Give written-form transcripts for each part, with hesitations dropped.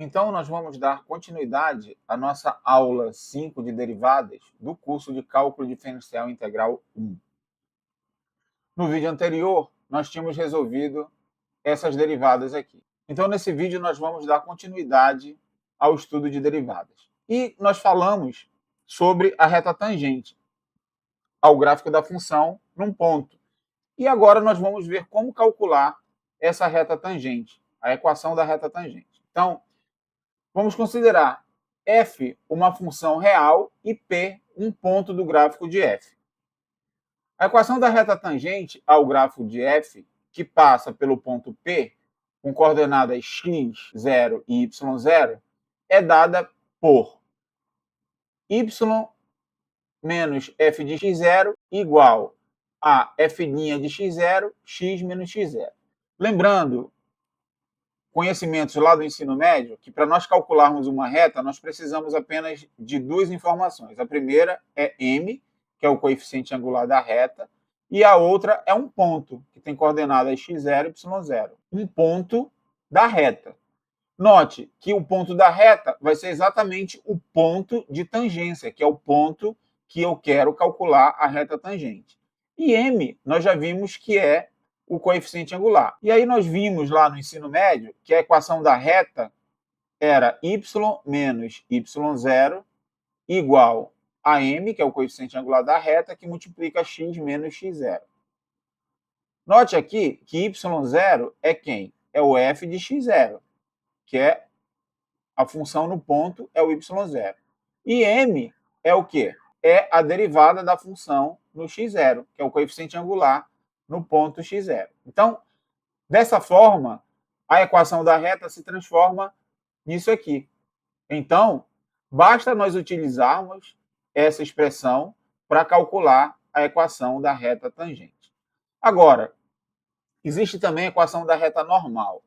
Então, nós vamos dar continuidade à nossa aula 5 de derivadas do curso de Cálculo Diferencial Integral 1. No vídeo anterior, nós tínhamos resolvido essas derivadas aqui. Então, nesse vídeo, nós vamos dar continuidade ao estudo de derivadas. E nós falamos sobre a reta tangente ao gráfico da função num ponto. E agora nós vamos ver como calcular essa reta tangente, a equação da reta tangente. Então, vamos considerar f uma função real e p um ponto do gráfico de f. A equação da reta tangente ao gráfico de f, que passa pelo ponto P, com coordenadas x, 0 e y0, é dada por y menos f de x0 igual a f' de x0, x menos x0. Lembrando, conhecimentos lá do ensino médio, que para nós calcularmos uma reta, nós precisamos apenas de duas informações. A primeira é m, que é o coeficiente angular da reta, e a outra é um ponto, que tem coordenadas x0 e y0. Um ponto da reta. Note que o ponto da reta vai ser exatamente o ponto de tangência, que é o ponto que eu quero calcular a reta tangente. E m, nós já vimos que é o coeficiente angular. E aí nós vimos lá no ensino médio que a equação da reta era y menos y0 igual a m, que é o coeficiente angular da reta, que multiplica x menos x0. Note aqui que y0 é quem? É o f de x0, que é a função no ponto, é o y0. E m é o quê? É a derivada da função no x0, que é o coeficiente angular no ponto x0. Então, dessa forma, a equação da reta se transforma nisso aqui. Então, basta nós utilizarmos essa expressão para calcular a equação da reta tangente. Agora, existe também a equação da reta normal,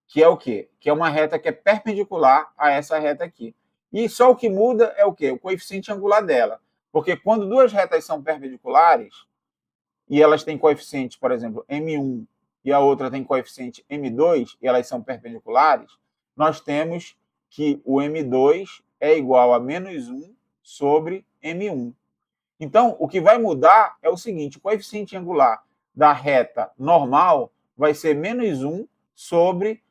que é o quê? Que é uma reta que é perpendicular a essa reta aqui. E só o que muda é o quê? O coeficiente angular dela. Porque quando duas retas são perpendiculares, e elas têm coeficiente, por exemplo, m1 e a outra tem coeficiente m2, e elas são perpendiculares, nós temos que o m2 é igual a menos 1 sobre m1. Então, o que vai mudar é o seguinte, o coeficiente angular da reta normal vai ser menos 1 sobre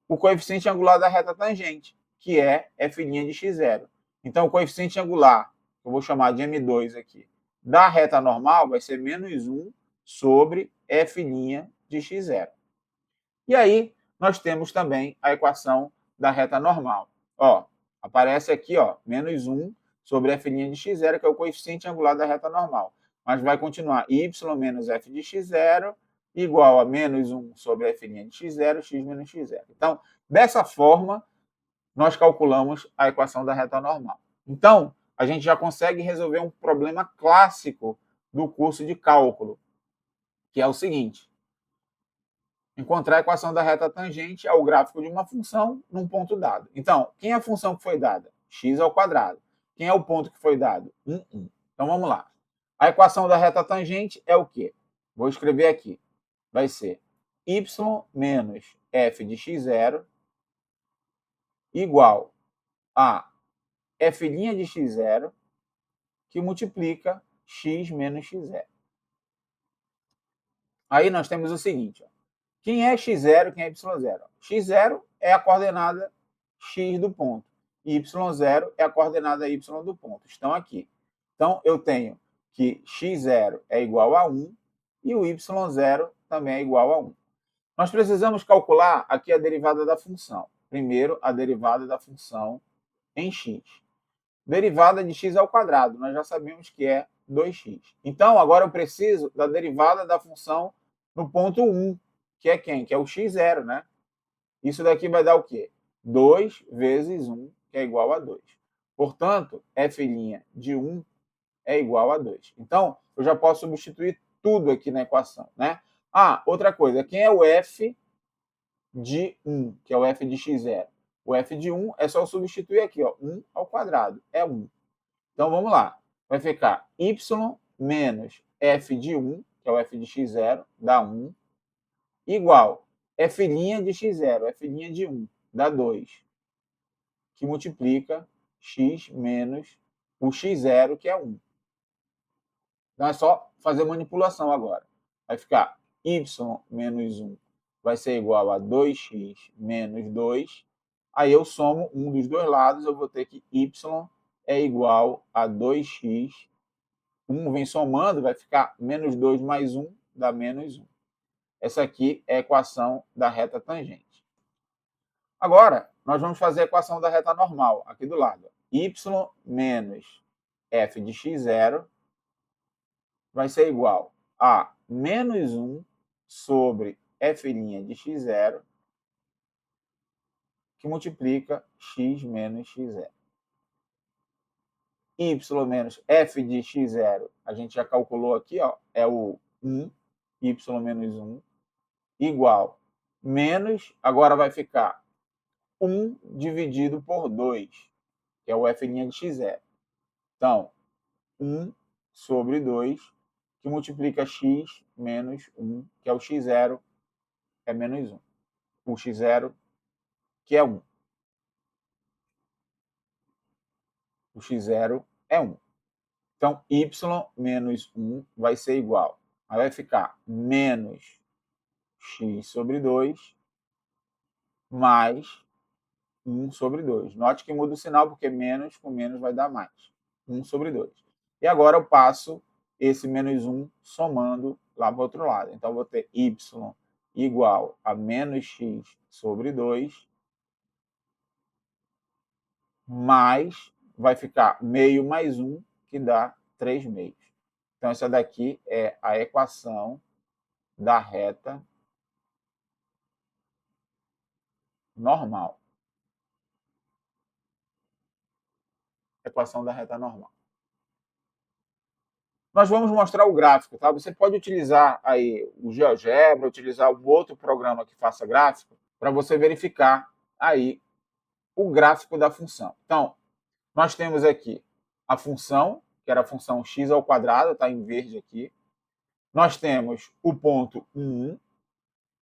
o coeficiente angular da reta tangente, que é f' de x0. Então, o coeficiente angular, eu vou chamar de m2 aqui, da reta normal vai ser menos 1 sobre f' de x0. E aí, nós temos também a equação da reta normal. Ó, aparece aqui, ó, menos 1 sobre f' de x0, que é o coeficiente angular da reta normal. Mas vai continuar y menos f de x0 igual a menos 1 sobre f' de x0, x menos x0. Então, dessa forma, nós calculamos a equação da reta normal. Então, a gente já consegue resolver um problema clássico do curso de cálculo, que é o seguinte: encontrar a equação da reta tangente ao gráfico de uma função num ponto dado. Então, quem é a função que foi dada? X ao quadrado. Quem é o ponto que foi dado? 1. Então, vamos lá. A equação da reta tangente é o quê? Vou escrever aqui. Vai ser y menos f de x0 igual a f' de x0 que multiplica x menos x0. Aí nós temos o seguinte, ó. Quem é x0 quem é y0? x0 é a coordenada x do ponto. E y0 é a coordenada y do ponto. Estão aqui. Então, eu tenho que x0 é igual a 1 e o y0 também é igual a 1. Nós precisamos calcular aqui a derivada da função. Primeiro, a derivada da função em x. Derivada de x ao quadrado, nós já sabemos que é 2x. Então, agora eu preciso da derivada da função no ponto 1, que é quem? Que é o x0, né? Isso daqui vai dar o quê? 2 vezes 1, que é igual a 2. Portanto, f' de 1 é igual a 2. Então, eu já posso substituir tudo aqui na equação, né? Ah, outra coisa, quem é o f de 1, que é o f de x0? O f de 1 é só substituir aqui, ó, 1 ao quadrado, é 1. Então, vamos lá. Vai ficar y menos f de 1, que é o f de x0, dá 1, igual f' de x0, f' de 1, dá 2. que multiplica x menos o x0, que é 1. Então, é só fazer manipulação agora. Vai ficar y menos 1 vai ser igual a 2x menos 2. Aí eu somo um dos dois lados, eu vou ter que y é igual a 2x. 1 vem somando, vai ficar menos 2 mais 1 dá menos 1. Essa aqui é a equação da reta tangente. Agora, nós vamos fazer a equação da reta normal, aqui do lado. Y menos f de x0 vai ser igual a menos 1 sobre f' de x0, que multiplica x menos x0. Y menos f de x0, a gente já calculou aqui, ó, é o 1, y menos 1, igual menos, agora vai ficar 1 dividido por 2, que é o f' de x0. Então, 1 sobre 2, que multiplica x menos 1, que é o x0, é menos 1. O x0, que é 1. O x0 é 1. Então, y menos 1 vai ser igual. Aí vai ficar menos x sobre 2 mais 1 sobre 2. Note que muda o sinal, porque menos com menos vai dar mais. 1 sobre 2. E agora eu passo esse menos 1 somando lá para o outro lado. Então, eu vou ter y igual a menos x sobre 2 mais, vai ficar meio mais 1, que dá 3 meios. Então, essa daqui é a equação da reta normal. Equação da reta normal. Nós vamos mostrar o gráfico, tá? Você pode utilizar aí o GeoGebra, utilizar um outro programa que faça gráfico, para você verificar aí o gráfico da função. Então, nós temos aqui a função, que era a função x ao quadrado, está em verde aqui. Nós temos o ponto 1,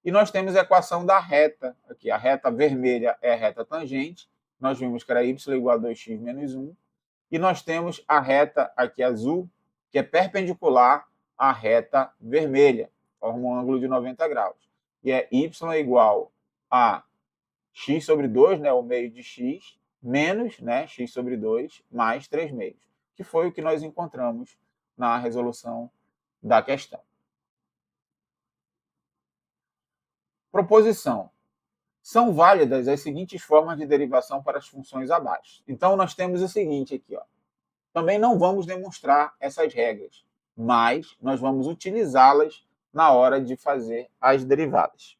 e nós temos a equação da reta aqui. A reta vermelha é a reta tangente. Nós vimos que era y igual a 2x menos 1. E nós temos a reta aqui azul, que é perpendicular à reta vermelha, forma um ângulo de 90 graus. E é y igual a x sobre 2, né, o meio de x, menos, né, x sobre 2, mais 3 meios, que foi o que nós encontramos na resolução da questão. Proposição. São válidas as seguintes formas de derivação para as funções abaixo. Então, nós temos o seguinte aqui, ó. Também não vamos demonstrar essas regras, mas nós vamos utilizá-las na hora de fazer as derivadas.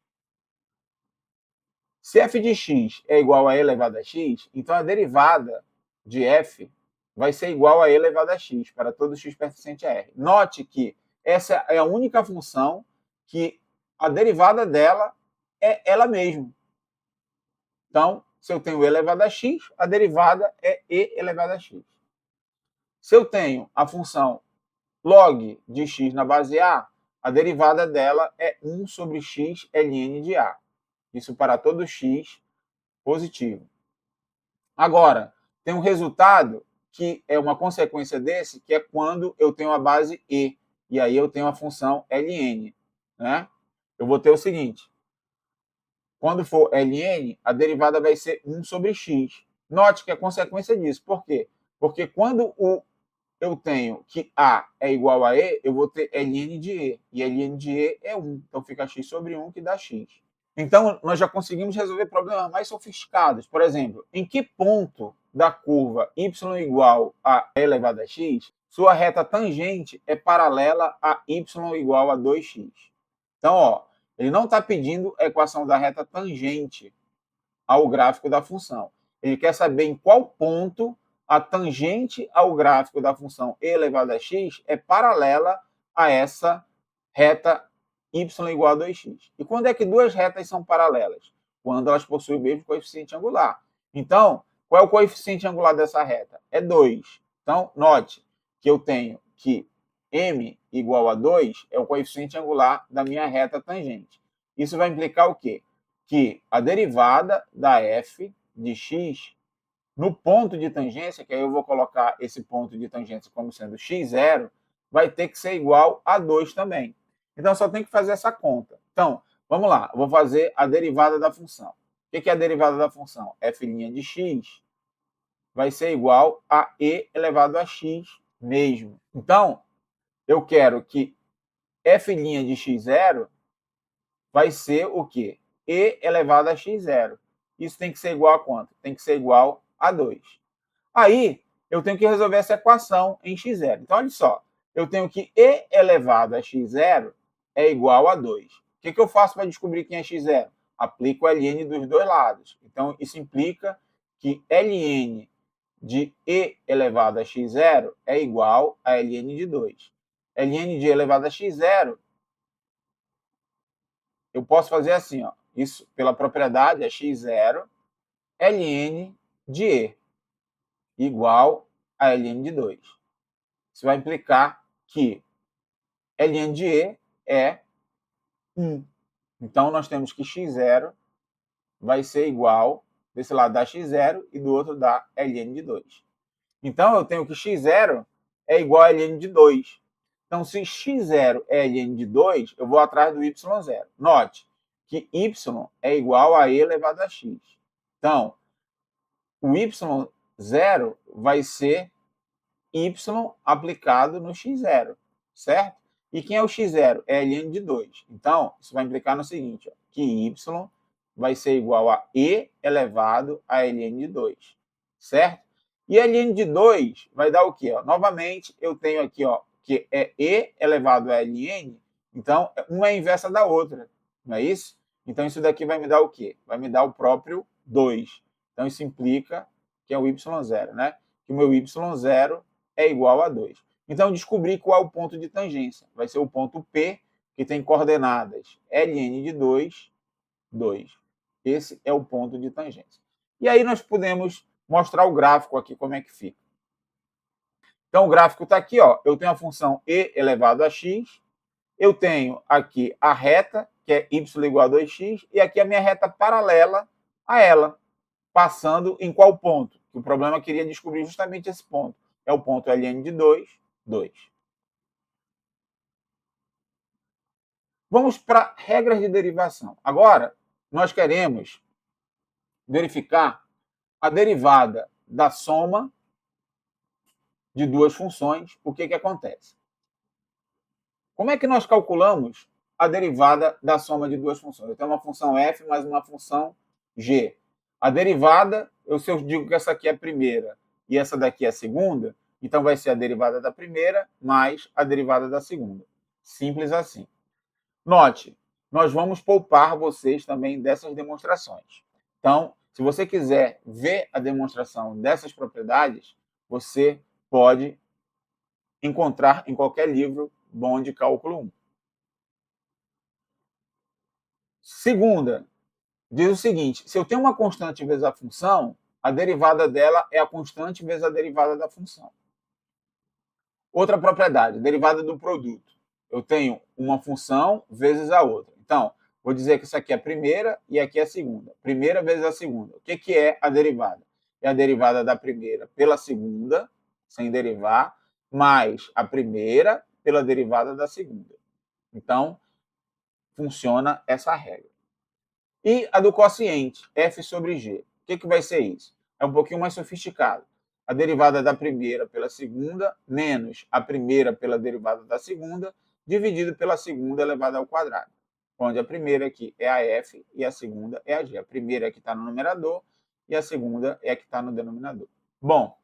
Se f de x é igual a e elevado a x, então a derivada de f vai ser igual a e elevado a x para todo x pertencente a r. Note que essa é a única função que a derivada dela é ela mesma. Então, se eu tenho e elevado a x, a derivada é e elevado a x. Se eu tenho a função log de x na base a derivada dela é 1 sobre x ln de a. Isso para todo x positivo. Agora, tem um resultado que é uma consequência desse, que é quando eu tenho a base e. E aí eu tenho a função ln. Né? Eu vou ter o seguinte. Quando for ln, a derivada vai ser 1 sobre x. Note que é consequência disso. Por quê? Porque quando eu tenho que a é igual a e, eu vou ter ln de e. E ln de e é 1. Então fica x sobre 1, que dá x. Então, nós já conseguimos resolver problemas mais sofisticados. Por exemplo, em que ponto da curva y igual a e elevado a x, sua reta tangente é paralela a y igual a 2x? Então, ó, ele não está pedindo a equação da reta tangente ao gráfico da função. Ele quer saber em qual ponto a tangente ao gráfico da função e elevado a x é paralela a essa reta y igual a 2x. E quando é que duas retas são paralelas? Quando elas possuem o mesmo coeficiente angular. Então, qual é o coeficiente angular dessa reta? É 2. Então, note que eu tenho que m igual a 2 é o coeficiente angular da minha reta tangente. Isso vai implicar o quê? Que a derivada da f de x No ponto de tangência, que aí eu vou colocar esse ponto de tangência como sendo x0, vai ter que ser igual a 2 também. Então, só tem que fazer essa conta. Então, vamos lá, eu vou fazer a derivada da função. O que é a derivada da função? f' de x vai ser igual a e elevado a x mesmo. Então, eu quero que f' de x0 vai ser o quê? E elevado a x0. Isso tem que ser igual a quanto? Tem que ser igual a 2. Aí, eu tenho que resolver essa equação em x0. Então, olha só. Eu tenho que e elevado a x0 é igual a 2. O que eu faço para descobrir quem é x0? Aplico o ln dos dois lados. Então, isso implica que ln de e elevado a x0 é igual a ln de 2. ln de e elevado a x0, eu posso fazer assim, ó. Isso pela propriedade é x0 ln de e igual a ln de 2. Isso vai implicar que ln de e é 1. Então, nós temos que x0 vai ser igual, desse lado dá x0 e do outro dá ln de 2. Então, eu tenho que x0 é igual a ln de 2. Então, se x0 é ln de 2, eu vou atrás do y0. Note que y é igual a e elevado a x. Então, o y0 vai ser y aplicado no x0, certo? E quem é o x0? É ln de 2. Então, isso vai implicar no seguinte, ó, que y vai ser igual a e elevado a ln de 2, certo? E ln de 2 vai dar o quê? Ó? Novamente, eu tenho aqui ó, que é e elevado a ln, então, uma é a inversa da outra, não é isso? Então, isso daqui vai me dar o quê? Vai me dar o próprio 2. Então, isso implica que é o y0, né? Que o meu y0 é igual a 2. Então, descobri qual é o ponto de tangência. Vai ser o ponto P, que tem coordenadas ln de 2, 2. Esse é o ponto de tangência. E aí nós podemos mostrar o gráfico aqui, como é que fica. Então, o gráfico está aqui, ó. Eu tenho a função e elevado a x, eu tenho aqui a reta, que é y igual a 2x, e aqui a minha reta paralela a ela, passando em qual ponto? O problema queria descobrir justamente esse ponto. É o ponto ln de 2, 2. Vamos para regras de derivação. Agora, nós queremos verificar a derivada da soma de duas funções. O que acontece? Como é que nós calculamos a derivada da soma de duas funções? Eu tenho uma função f mais uma função g. A derivada, se eu digo que essa aqui é a primeira e essa daqui é a segunda, então vai ser a derivada da primeira mais a derivada da segunda. Simples assim. Note, nós vamos poupar vocês também dessas demonstrações. Então, se você quiser ver a demonstração dessas propriedades, você pode encontrar em qualquer livro bom de cálculo 1. Segunda, diz o seguinte, se eu tenho uma constante vezes a função, a derivada dela é a constante vezes a derivada da função. Outra propriedade, derivada do produto. Eu tenho uma função vezes a outra. Então, vou dizer que isso aqui é a primeira e aqui é a segunda. Primeira vezes a segunda. O que é a derivada? É a derivada da primeira pela segunda, sem derivar, mais a primeira pela derivada da segunda. Então, funciona essa regra. E a do quociente, f sobre g. O que vai ser isso? É um pouquinho mais sofisticado. A derivada da primeira pela segunda, menos a primeira pela derivada da segunda, dividido pela segunda elevada ao quadrado. Onde a primeira aqui é a f e a segunda é a g. A primeira é a que está no numerador e a segunda é a que está no denominador. Bom,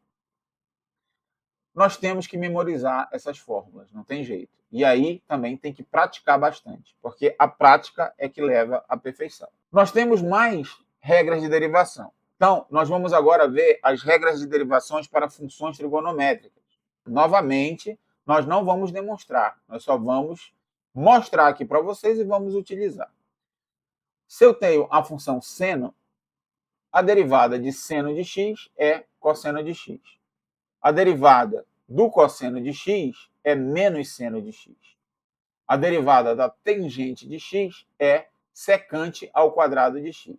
nós temos que memorizar essas fórmulas, não tem jeito. E aí também tem que praticar bastante, porque a prática é que leva à perfeição. Nós temos mais regras de derivação. Então, nós vamos agora ver as regras de derivações para funções trigonométricas. Novamente, nós não vamos demonstrar, nós só vamos mostrar aqui para vocês e vamos utilizar. Se eu tenho a função seno, a derivada de seno de x é cosseno de x. A derivada do cosseno de x é menos seno de x. A derivada da tangente de x é secante ao quadrado de x.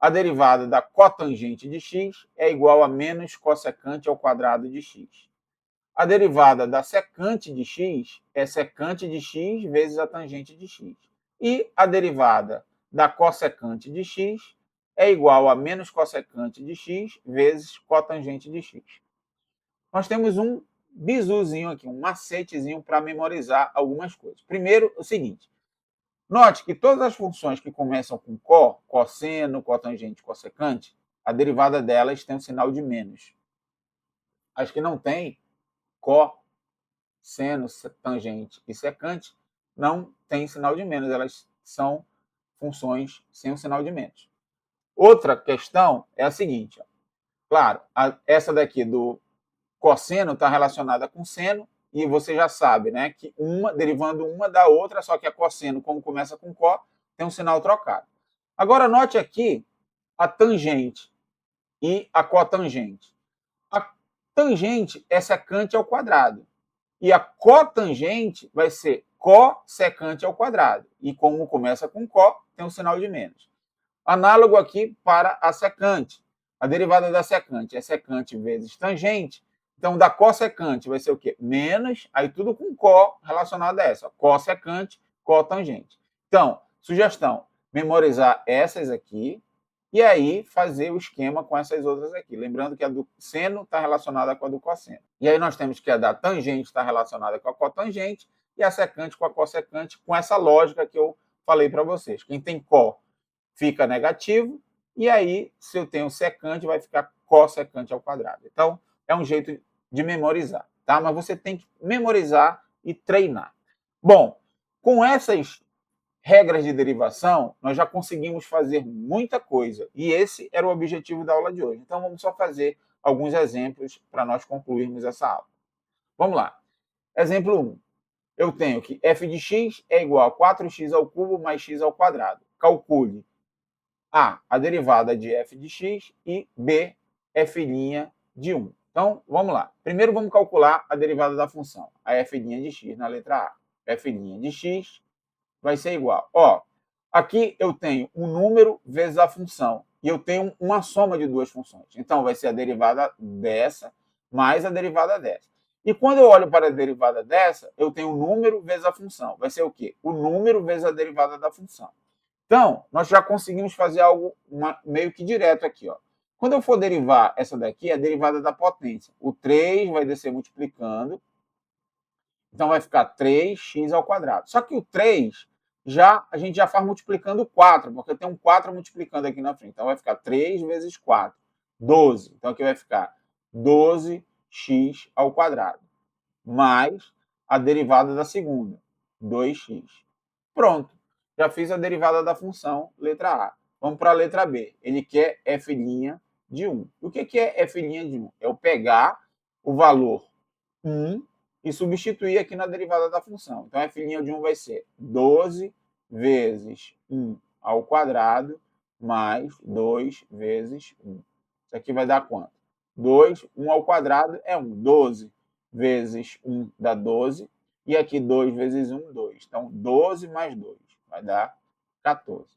a derivada da cotangente de x é igual a menos cossecante ao quadrado de x. A derivada da secante de x é secante de x vezes a tangente de x. E a derivada da cossecante de x é igual a menos cossecante de x vezes cotangente de x. Nós temos um bizuzinho aqui, um macetezinho para memorizar algumas coisas. Primeiro, o seguinte. Note que todas as funções que começam com cosseno, cotangente, cossecante, a derivada delas tem um sinal de menos. As que não têm, seno, tangente e secante, não têm sinal de menos, elas são funções sem o sinal de menos. Outra questão é a seguinte, ó. Claro, essa daqui do cosseno está relacionada com seno, e você já sabe, né, que derivando uma da outra, só que a cosseno, como começa com có, tem um sinal trocado. Agora, note aqui a tangente e a cotangente. A tangente é secante ao quadrado, e a cotangente vai ser cossecante ao quadrado, e como começa com có, tem um sinal de menos. Análogo aqui para a secante. A derivada da secante é secante vezes tangente. Então, da cossecante vai ser o quê? Menos, aí tudo com có relacionado a essa. Cossecante, cotangente. Então, sugestão, memorizar essas aqui e aí fazer o esquema com essas outras aqui. Lembrando que a do seno está relacionada com a do cosseno. E aí nós temos que a da tangente está relacionada com a cotangente e a secante com a cossecante, com essa lógica que eu falei para vocês. Quem tem có fica negativo, e aí, se eu tenho secante, vai ficar cossecante ao quadrado. Então, é um jeito de memorizar, tá? Mas você tem que memorizar e treinar. Bom, com essas regras de derivação, nós já conseguimos fazer muita coisa, e esse era o objetivo da aula de hoje. Então, vamos só fazer alguns exemplos para nós concluirmos essa aula. Vamos lá. Exemplo 1. Eu tenho que f de x é igual a 4x ao cubo mais x ao quadrado. Calcule a derivada de f de x e b, f' de 1. Então, vamos lá. Primeiro, vamos calcular a derivada da função, a f' de x na letra A. F' de x vai ser igual. Ó, aqui eu tenho um número vezes a função, e eu tenho uma soma de duas funções. Então, vai ser a derivada dessa mais a derivada dessa. E quando eu olho para a derivada dessa, eu tenho o número vezes a função. Vai ser o quê? O número vezes a derivada da função. Então, nós já conseguimos fazer algo meio que direto aqui. Ó. Quando eu for derivar essa daqui, é a derivada da potência. O 3 vai descer multiplicando. Então, vai ficar 3x ao quadrado. Só que o 3, a gente já faz multiplicando 4, porque tem um 4 multiplicando aqui na frente. Então, vai ficar 3 vezes 4, 12. Então, aqui vai ficar 12x ao quadrado. Mais a derivada da segunda, 2x. Pronto. Já fiz a derivada da função, letra A. Vamos para a letra B. Ele quer f' de 1. O que é f' de 1? É eu pegar o valor 1 e substituir aqui na derivada da função. Então, f' de 1 vai ser 12 vezes 1 ao quadrado mais 2 vezes 1. Isso aqui vai dar quanto? 2, 1 ao quadrado é 1. 12 vezes 1 dá 12. E aqui 2 vezes 1, 2. Então, 12 mais 2 vai dar 14.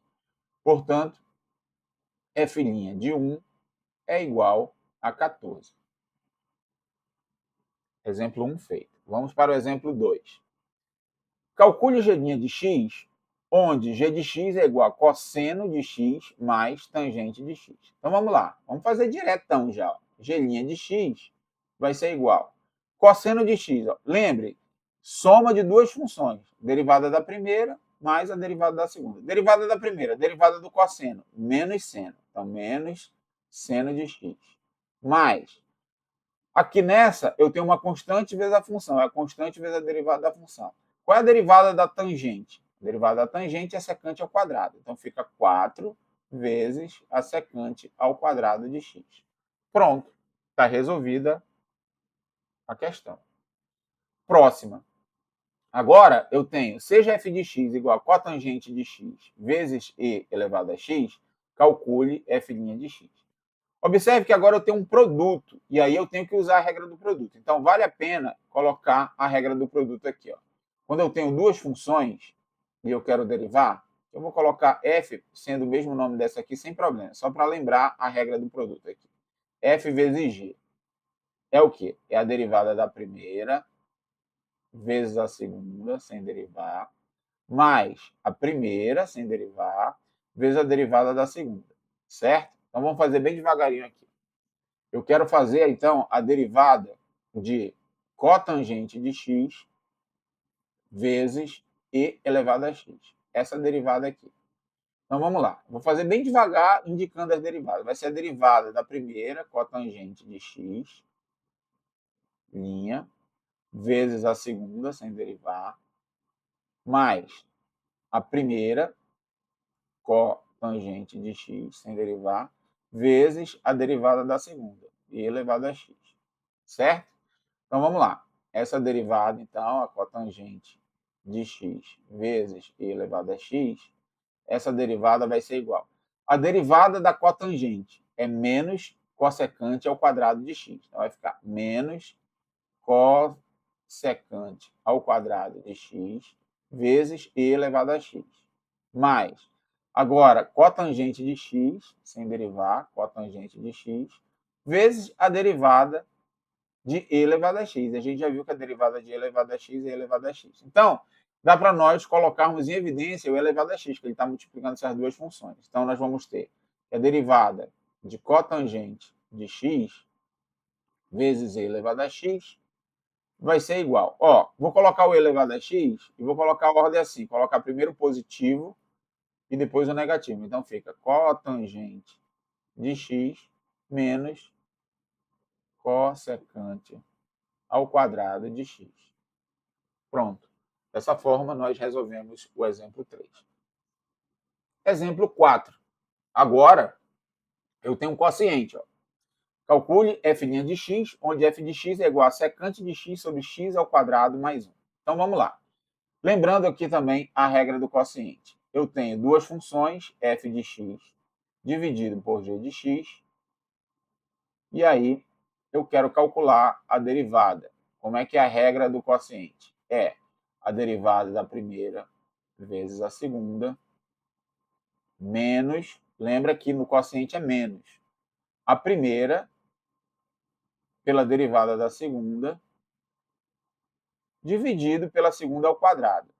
Portanto, f' de 1 é igual a 14. Exemplo 1 feito. Vamos para o exemplo 2. Calcule g' de x, onde g de x é igual a cosseno de x mais tangente de x. Então, vamos lá. Vamos fazer diretão já. G' de x vai ser igual. Cosseno de x, ó. Lembre, soma de duas funções. Derivada da primeira mais a derivada da segunda. Derivada da primeira, derivada do cosseno, menos seno. Então, menos seno de x. Mais. Aqui nessa, eu tenho uma constante vezes a função. É a constante vezes a derivada da função. Qual é a derivada da tangente? A derivada da tangente é secante ao quadrado. Então, fica 4 vezes a secante ao quadrado de x. Pronto. Está resolvida a questão. Próxima. Agora, eu tenho, seja f de x igual a cotangente de x vezes e elevado a x, calcule f' de x. Observe que agora eu tenho um produto, e aí eu tenho que usar a regra do produto. Então, vale a pena colocar a regra do produto aqui. Ó. Quando eu tenho duas funções e eu quero derivar, Eu vou colocar f sendo o mesmo nome dessa aqui sem problema, só para lembrar a regra do produto aqui. F vezes g é o quê? É a derivada da primeira vezes a segunda, sem derivar, mais a primeira, sem derivar, vezes a derivada da segunda, certo? Então, vamos fazer bem devagarinho aqui. Eu quero fazer, então, a derivada de cotangente de x vezes e elevado a x. Essa derivada aqui. Então, vamos lá. Vou fazer bem devagar, indicando as derivadas. Vai ser a derivada da primeira, cotangente de x, linha, vezes a segunda, sem derivar, mais a primeira, cotangente de x, sem derivar, vezes a derivada da segunda, e elevado a x. Certo? Então, vamos lá. Essa derivada, então, a cotangente de x vezes e elevado a x, essa derivada vai ser igual. A derivada da cotangente é menos cossecante ao quadrado de x. Então, vai ficar menos cossecante ao quadrado de x vezes e elevado a x. Mais, agora, cotangente de x, sem derivar, cotangente de x, vezes a derivada de e elevado a x. A gente já viu que a derivada de e elevado a x é e elevado a x. Então, dá para nós colocarmos em evidência o elevado a x, que ele está multiplicando essas duas funções. Então, nós vamos ter que a derivada de cotangente de x vezes e elevado a x vai ser igual. Ó, vou colocar o elevado a x e vou colocar a ordem assim. Colocar primeiro o positivo e depois o negativo. Então, fica cotangente de x menos cossecante ao quadrado de x. Pronto. Dessa forma, nós resolvemos o exemplo 3. Exemplo 4. Agora, eu tenho um quociente. Ó. Calcule f' de x, onde f de x é igual a secante de x sobre x ao quadrado mais 1. Então, vamos lá. Lembrando aqui também a regra do quociente. Eu tenho duas funções, f de x dividido por g de x, e aí eu quero calcular a derivada. Como é que é a regra do quociente? É a derivada da primeira vezes a segunda, menos, lembra que no quociente é menos, a primeira pela derivada da segunda, dividido pela segunda ao quadrado.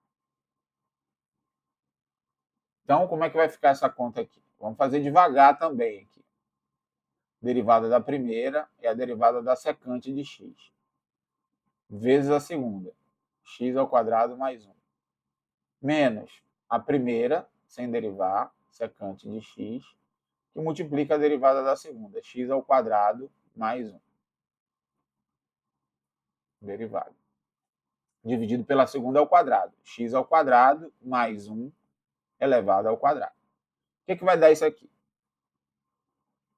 Então, como é que vai ficar essa conta aqui? Vamos fazer devagar também aqui. Derivada da primeira é a derivada da secante de x, vezes a segunda, x ao quadrado mais 1. Menos a primeira, sem derivar, secante de x, que multiplica a derivada da segunda, x ao quadrado mais 1. Derivada. Dividido pela segunda ao quadrado, x ao quadrado mais 1 elevado ao quadrado. O que vai dar isso aqui?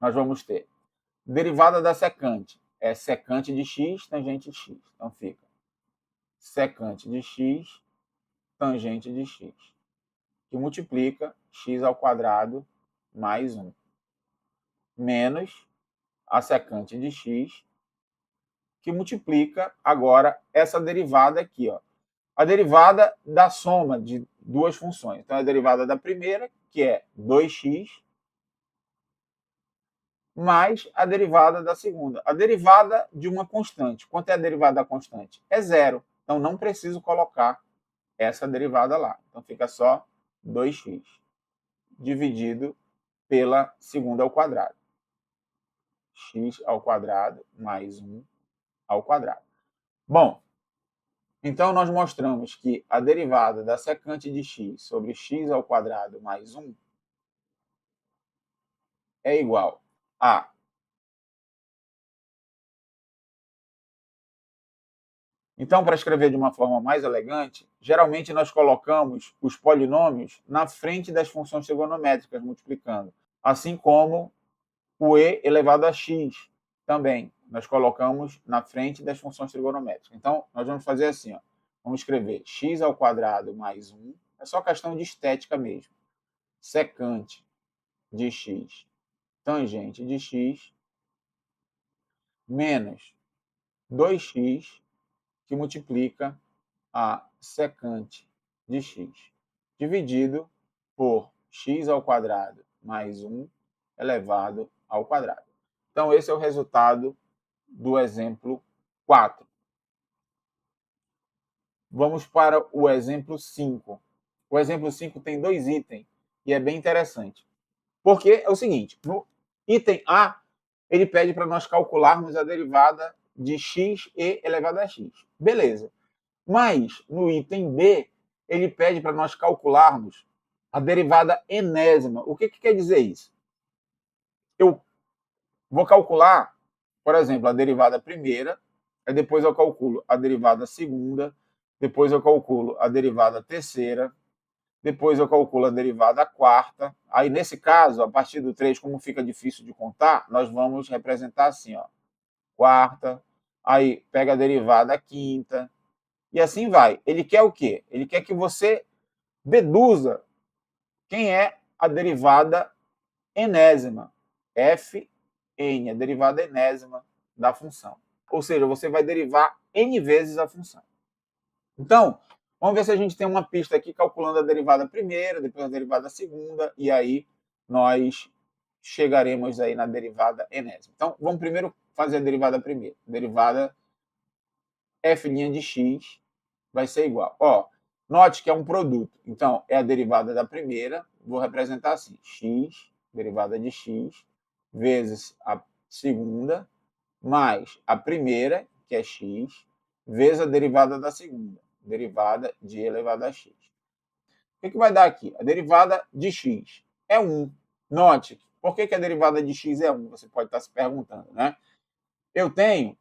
Nós vamos ter derivada da secante, é secante de x, tangente de x. Então fica secante de x, tangente de x, que multiplica x ao quadrado mais 1, menos a secante de x, que multiplica agora essa derivada aqui, ó. A derivada da soma de duas funções. Então, a derivada da primeira, que é 2x, mais a derivada da segunda. A derivada de uma constante. Quanto é a derivada da constante? É zero. Então, não preciso colocar essa derivada lá. Então, fica só 2x dividido pela segunda ao quadrado. X ao quadrado mais 1 ao quadrado. Bom, então nós mostramos que a derivada da secante de x sobre x ao quadrado mais 1 é igual a Então, para escrever de uma forma mais elegante, geralmente nós colocamos os polinômios na frente das funções trigonométricas, multiplicando. Assim como o e elevado a x também. Nós colocamos na frente das funções trigonométricas. Então, nós vamos fazer assim. Ó. Vamos escrever x ao quadrado mais 1. É só questão de estética mesmo. Secante de x, tangente de x, menos 2x, que multiplica a secante de x, dividido por x ao quadrado mais 1 elevado ao quadrado. Então, esse é o resultado do exemplo 4. Vamos para o exemplo 5. O exemplo 5 tem 2 itens e é bem interessante. Porque é o seguinte, no item A, ele pede para nós calcularmos a derivada de x e elevado a x. Beleza. Mas, no item B, ele pede para nós calcularmos a derivada enésima. O que quer dizer isso? Eu vou calcular, por exemplo, a derivada primeira, aí depois eu calculo a derivada segunda, depois eu calculo a derivada terceira, depois eu calculo a derivada quarta. Aí, nesse caso, a partir do 3, como fica difícil de contar, nós vamos representar assim, ó, quarta, aí pega a derivada quinta, e assim vai. Ele quer o quê? Ele quer que você deduza quem é a derivada enésima, Fn, a derivada enésima da função. Ou seja, você vai derivar n vezes a função. Então, vamos ver se a gente tem uma pista aqui calculando a derivada primeira, depois a derivada segunda, e aí nós chegaremos aí na derivada enésima. Então, vamos primeiro fazer a derivada primeira. Derivada f' de x vai ser igual. Ó, note que é um produto. Então, é a derivada da primeira. Vou representar assim. X, derivada de x, vezes a segunda, mais a primeira, que é x, vezes a derivada da segunda, derivada de elevado a x. O que vai dar aqui? A derivada de x é 1. Note, por que a derivada de x é 1? Você pode estar se perguntando, né? Eu tenho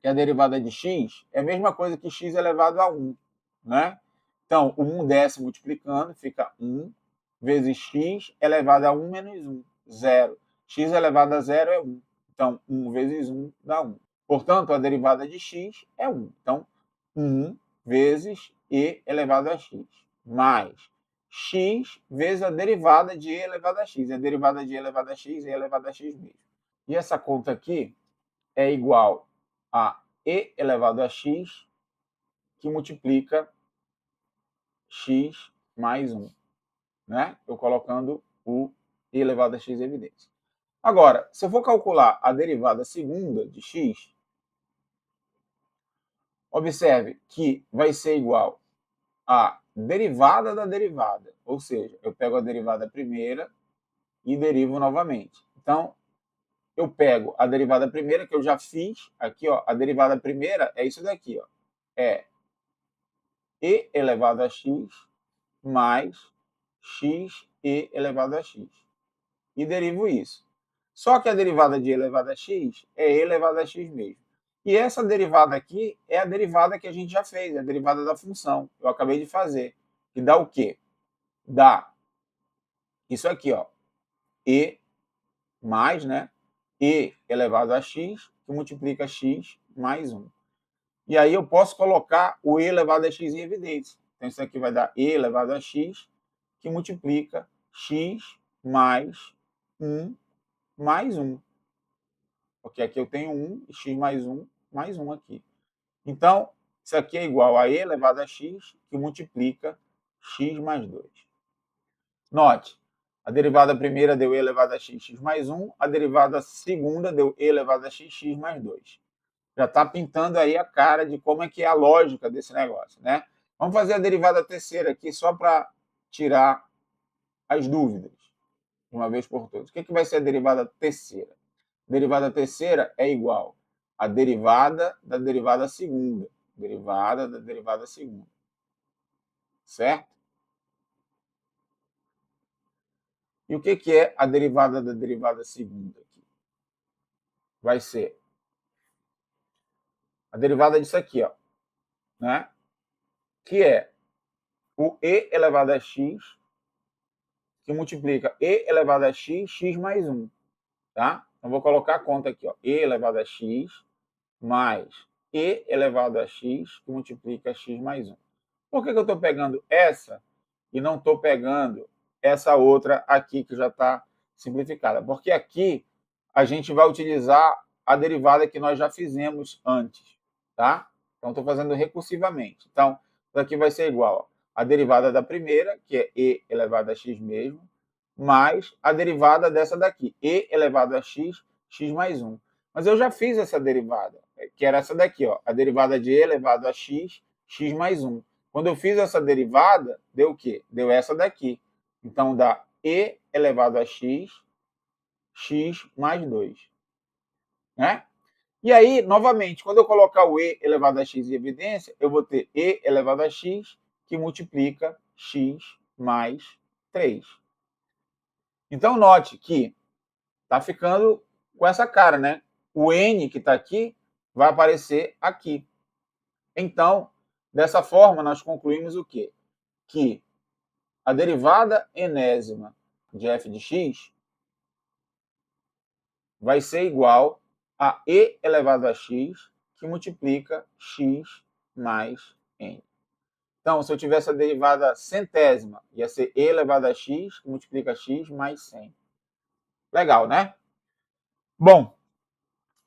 que a derivada de x é a mesma coisa que x elevado a 1, né? Então, o 1 desce multiplicando, fica 1 vezes x elevado a 1 menos 1, 0. X elevado a 0 é 1. Então, 1 vezes 1 dá 1. Portanto, a derivada de x é 1. Então, 1 vezes e elevado a x, mais x vezes a derivada de e elevado a x. A derivada de e elevado a x é elevado a x mesmo. E essa conta aqui é igual a e elevado a x, que multiplica x mais 1. Né? Eu colocando o e elevado a x em evidência. Agora, se eu for calcular a derivada segunda de x, observe que vai ser igual a derivada da derivada. Ou seja, eu pego a derivada primeira e derivo novamente. Então, eu pego a derivada primeira, que eu já fiz aqui, ó, a derivada primeira é isso daqui, ó, é e elevado a x mais x e elevado a x. E derivo isso. Só que a derivada de e elevado a x é e elevado a x mesmo. E essa derivada aqui é a derivada que a gente já fez, a derivada da função. Eu acabei de fazer. Que dá o quê? Dá isso aqui, ó, e mais, né, e elevado a x, que multiplica x mais 1. E aí eu posso colocar o e elevado a x em evidência. Então, isso aqui vai dar e elevado a x, que multiplica x mais 1 mais 1. Porque aqui eu tenho 1, e x mais 1 aqui. Então, isso aqui é igual a e elevado a x, que multiplica x mais 2. Note, a derivada primeira deu e elevado a x, x mais 1. A derivada segunda deu e elevado a x, x mais 2. Já está pintando aí a cara de como é que é a lógica desse negócio, né? Vamos fazer a derivada terceira aqui só para tirar as dúvidas, de uma vez por todas. O que vai ser a derivada terceira? A derivada terceira é igual à derivada da derivada segunda. Derivada da derivada segunda. Certo? E o que é a derivada da derivada segunda aqui? Vai ser a derivada disso aqui, ó, né? Que é o e elevado a x, que multiplica e elevado a x, x mais 1. Tá? Então, vou colocar a conta aqui, ó, e elevado a x mais e elevado a x, que multiplica x mais 1. Por que eu estou pegando essa e não estou pegando essa outra aqui, que já está simplificada? Porque aqui a gente vai utilizar a derivada que nós já fizemos antes, tá? Então, estou fazendo recursivamente. Então, isso aqui vai ser igual a derivada da primeira, que é e elevado a x mesmo, mais a derivada dessa daqui, e elevado a x, x mais 1. Mas eu já fiz essa derivada, que era essa daqui, ó, a derivada de e elevado a x, x mais 1. Quando eu fiz essa derivada, deu o quê? Deu essa daqui. Então, dá e elevado a x, x mais 2. Né? E aí, novamente, quando eu colocar o e elevado a x em evidência, eu vou ter e elevado a x, que multiplica x mais 3. Então, note que está ficando com essa cara, né? O n que está aqui vai aparecer aqui. Então, dessa forma, nós concluímos o quê? Que a derivada enésima de f de x vai ser igual a e elevado a x, que multiplica x mais n. Então, se eu tivesse a derivada centésima, ia ser e elevado a x, que multiplica x mais 100. Legal, né? Bom,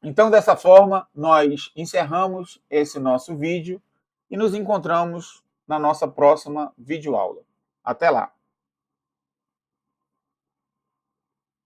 então, dessa forma, nós encerramos esse nosso vídeo e nos encontramos na nossa próxima videoaula. Até lá!